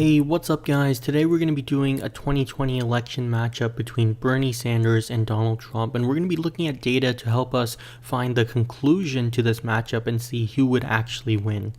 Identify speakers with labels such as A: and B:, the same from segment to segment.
A: Hey, what's up guys? Today we're going to be doing a 2020 election matchup between Bernie Sanders and Donald Trump, and we're going to be looking at data to help us find the conclusion to this matchup and see who would actually win.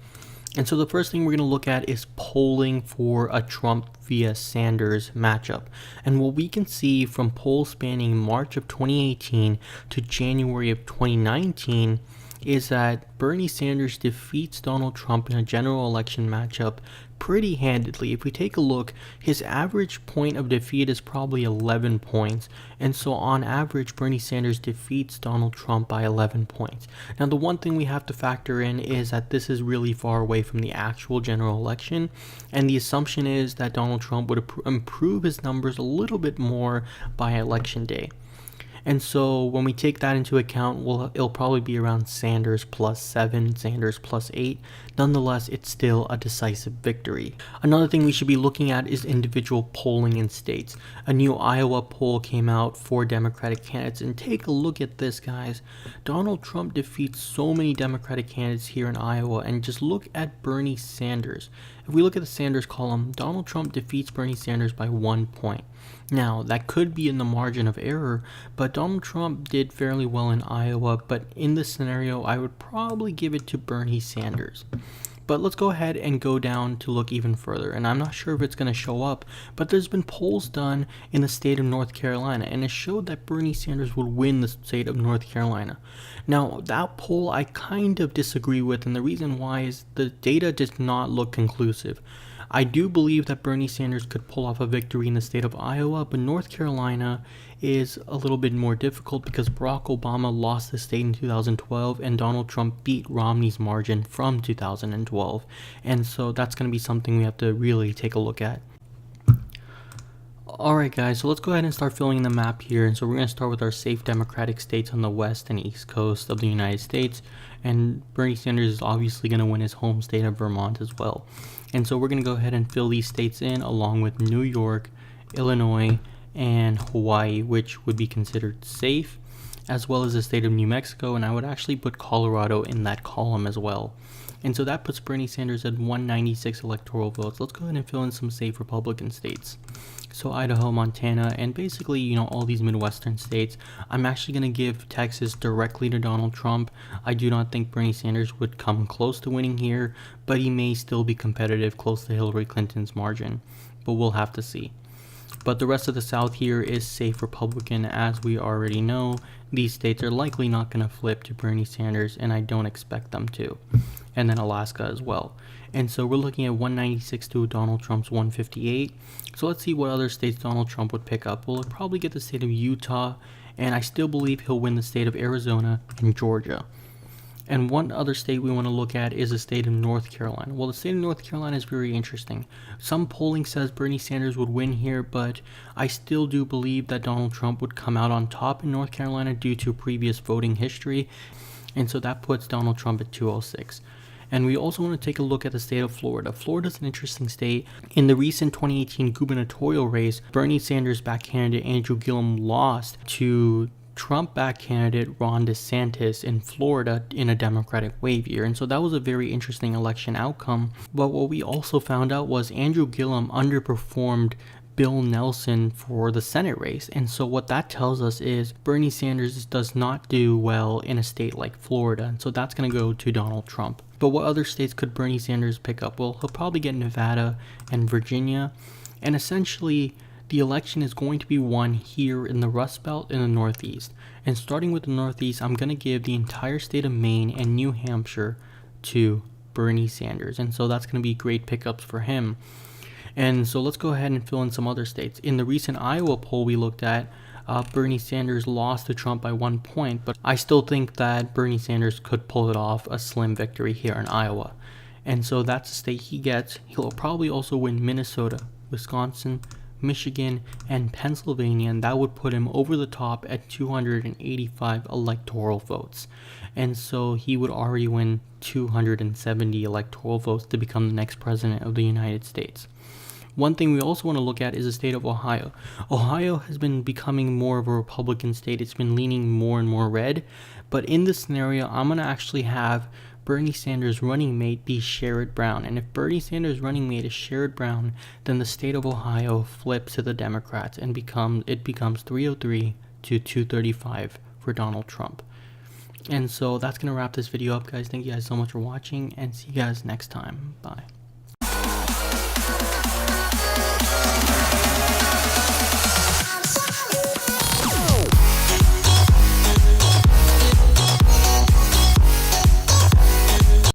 A: And so the first thing we're going to look at is polling for a Trump vs. Sanders matchup. And what we can see from polls spanning March of 2018 to January of 2019 is that Bernie Sanders defeats Donald Trump in a general election matchup pretty handedly. If we take a look, his average point of defeat is probably 11 points, and so on average Bernie Sanders defeats Donald Trump by 11 points. Now the one thing we have to factor in is that this is really far away from the actual general election, and the assumption is that Donald Trump would improve his numbers a little bit more by election day. And so when we take that into account, it'll probably be around Sanders plus 7, Sanders plus 8. Nonetheless, it's still a decisive victory. Another thing we should be looking at is individual polling in states. A new Iowa poll came out for Democratic candidates, and take a look at this, guys. Donald Trump defeats so many Democratic candidates here in Iowa, and just look at Bernie Sanders. If we look at the Sanders column, Donald Trump defeats Bernie Sanders by 1 point. Now, that could be in the margin of error, but Donald Trump did fairly well in Iowa, but in this scenario, I would probably give it to Bernie Sanders. But let's go ahead and go down to look even further, and I'm not sure if it's going to show up, but there's been polls done in the state of North Carolina, and it showed that Bernie Sanders would win the state of North Carolina. Now, that poll I kind of disagree with, and the reason why is the data does not look conclusive. I do believe that Bernie Sanders could pull off a victory in the state of Iowa, but North Carolina is a little bit more difficult because Barack Obama lost the state in 2012 and Donald Trump beat Romney's margin from 2012. And so that's going to be something we have to really take a look at. Alright guys, so let's go ahead and start filling in the map here. And so we're going to start with our safe Democratic states on the west and east coast of the United States. And Bernie Sanders is obviously going to win his home state of Vermont as well. And so we're going to go ahead and fill these states in along with New York, Illinois, and Hawaii, which would be considered safe, as well as the state of New Mexico, and I would actually put Colorado in that column as well. And so that puts Bernie Sanders at 196 electoral votes. Let's go ahead and fill in some safe Republican states. So Idaho, Montana, and basically, all these Midwestern states. I'm actually going to give Texas directly to Donald Trump. I do not think Bernie Sanders would come close to winning here, but he may still be competitive close to Hilary Clinton's margin. But we'll have to see. But the rest of the South here is safe Republican, as we already know. These states are likely not going to flip to Bernie Sanders, and I don't expect them to. And then Alaska as well. And so we're looking at 196 to Donald Trump's 158. So let's see what other states Donald Trump would pick up. We'll probably get the state of Utah, and I still believe he'll win the state of Arizona and Georgia. And one other state we want to look at is the state of North Carolina. Well, the state of North Carolina is very interesting. Some polling says Bernie Sanders would win here, but I still do believe that Donald Trump would come out on top in North Carolina due to previous voting history. And so that puts Donald Trump at 206. And we also want to take a look at the state of Florida. Florida is an interesting state. In the recent 2018 gubernatorial race, Bernie Sanders backed candidate Andrew Gillum lost to Trump-backed candidate Ron DeSantis in Florida in a Democratic wave year. And so that was a very interesting election outcome. But what we also found out was Andrew Gillum underperformed Bill Nelson for the Senate race. And so what that tells us is Bernie Sanders does not do well in a state like Florida. And so that's going to go to Donald Trump. But what other states could Bernie Sanders pick up? Well, he'll probably get Nevada and Virginia. And essentially, the election is going to be won here in the Rust Belt in the Northeast. And starting with the Northeast, I'm going to give the entire state of Maine and New Hampshire to Bernie Sanders. And so that's going to be great pickups for him. And so let's go ahead and fill in some other states. In the recent Iowa poll we looked at, Bernie Sanders lost to Trump by 1 point, but I still think that Bernie Sanders could pull it off a slim victory here in Iowa. And so that's the state he gets. He'll probably also win Minnesota, Wisconsin, Michigan, and Pennsylvania, and that would put him over the top at 285 electoral votes. And so he would already win 270 electoral votes to become the next president of the United States. One thing we also want to look at is the state of Ohio. Ohio has been becoming more of a Republican state. It's been leaning more and more red. But in this scenario, I'm going to actually have Bernie Sanders' running mate be Sherrod Brown. And if Bernie Sanders' running mate is Sherrod Brown, then the state of Ohio flips to the Democrats and becomes 303 to 235 for Donald Trump. And so that's going to wrap this video up, guys. Thank you guys so much for watching, and see you guys next time. Bye.